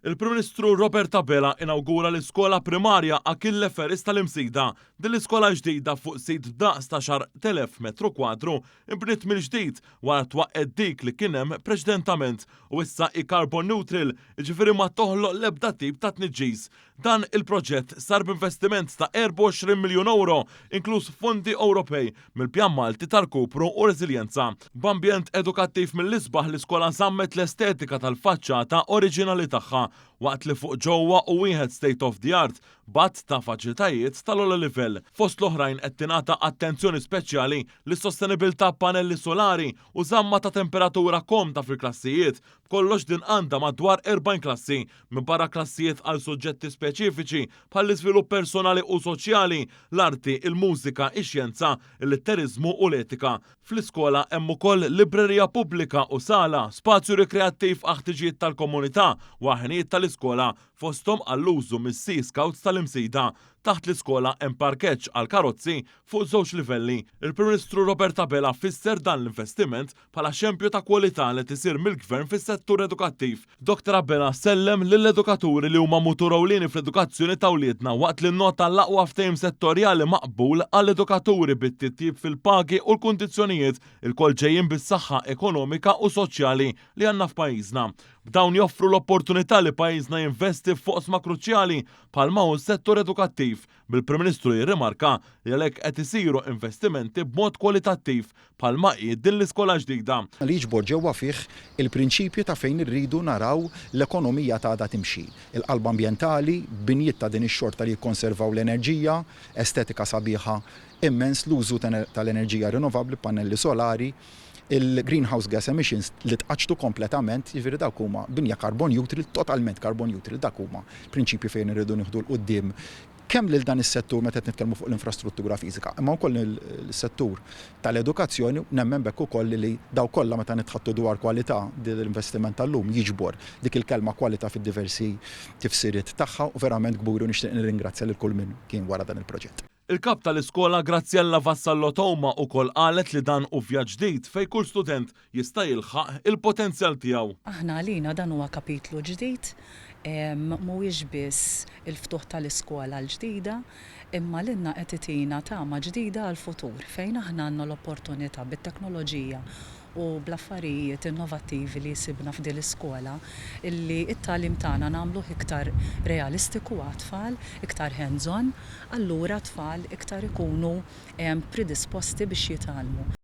Il-Prim Ministru Robert Abela inawgura l-iskola primarja Achille Ferris tal-Imsida. Din l-iskola ġdida fuq sit daqs ta' 10,000 metru kwadru imbniet mill-ġdid wara twaqqed dik li kien hemm preċedentament u issa i carbon neutral, jiġifieri ma toħloq l-ebda tip ta' tniġġis. Dan il-proġett sar b'investiment ta' 24 miljun euro, inkluż fondi Ewropej mill-Pjan Malti tal-Kupru u Reżiljenza. B'ambjent edukattiv mill-isbaħ l-iskola żammet l-estetika tal-faċċata oriġinali tagħha waqt li fuq ġewwa u wieħed state of the art bat ta' faċilitajiet tal-ogħla livell. Fost l-oħrajn qed tingħata attenzjoni speċjali lis-sostenibilità pannelli solari u żamma ta' temperatura komda fil-klassijiet. Kollox din għandha madwar 40 klassi, minn barra klassijiet għal suġġetti speċifiċi bħall iżvilupp personali u soċjali, l-arti, il-mużika, ix-xjenza, il-litterizmu u l-etika. Fl-iskola hemm ukoll librerija pubblika u sala, spazju rikreattiv aħtiġijiet tal-komunità u aħnijiet tal-iskola fosthom għall-użu mis-Sea Scouts tal-Imsida. Taħt l-iskola hemm parkeġġ għal karozzi fuq żewġ livelli. Il-Prim Ministru Robert Abela fisser dan l-investiment bħala xempju ta' kwalità li tisir mill-Gvern fis-settur edukattiv. Dr. Abela sellem lill-edukaturi li huma mutur ewlieni fl-edukazzjoni ta' wliedna waqt li nnota l-aqwa ftehim settorjali maqbul għall-edukaturi bit-titjib fil-pagi u l-kundizzjonijiet il-kol ġejjin bis-saħħa ekonomika u soċjali li għandna f'pajjiżna. B'dawn joffru l-opportunità li pajjiżna jinvesti f'oqsma kruċjali bħalma hu s-settur edukattiv. Bil-Prim Ministru jirrimarka li għalhekk qed isiru investimenti b'mod kwalitattiv bħalma hi din l-iskola ġdida. Li jiġbor ġewwa fih il-prinċipju ta' fejn irridu naraw l-ekonomija tagħha timxi. Il-qalb ambjentali, binjiet ta' din ix-xorta li jikkonservaw l-enerġija, estetika sabiħa, immens l-użu tal-enerġija rinnovabbli, pannelli solari, il-greenhouse gas emissions li tqaċtu kompletament, jiġifieri dawk huma binja carbon neutral, totalment carbon neutral, dak huma prinċipji fejn irridu nieħdu l-qudiem kemm lil dan is-settur meta qed nitkellmu fuq l-infrastruttura fiżika, imma wkoll is-settur tal-edukazzjoni nemmen bekk ukoll li daw kollha meta nitħattu dwar kwalità l-investiment tal-lum jiġbor dik il-kelma kwalità fid-diversi tifsiriet tagħha u verament kbur u nixtieq nirringrazzja lil kull min kien wara dan il-proġett. Il-kap tal-iskola Graziella Vassallo Toma wkoll qalet li dan u vjaġġ ġdid fejn kull student jista' jilħaq il-potenzjal tiegħu. Aħna għalina dan huwa kapitlu ġdid, mhuwiex biss il-ftuħ tal-iskola l-ġdida, imma lilna qed itina tama ġdida għall-futur fejn aħna għandna l-opportunità bit-teknoloġija u bl-affarijiet innovattivi li jsibna f'din l-iskola illi t-tagħlim tagħna nagħmluh iktar realistiku għat-tfal, iktar hands-on, allura t-tfal iktar ikunu predisposti biex jitgħallmu.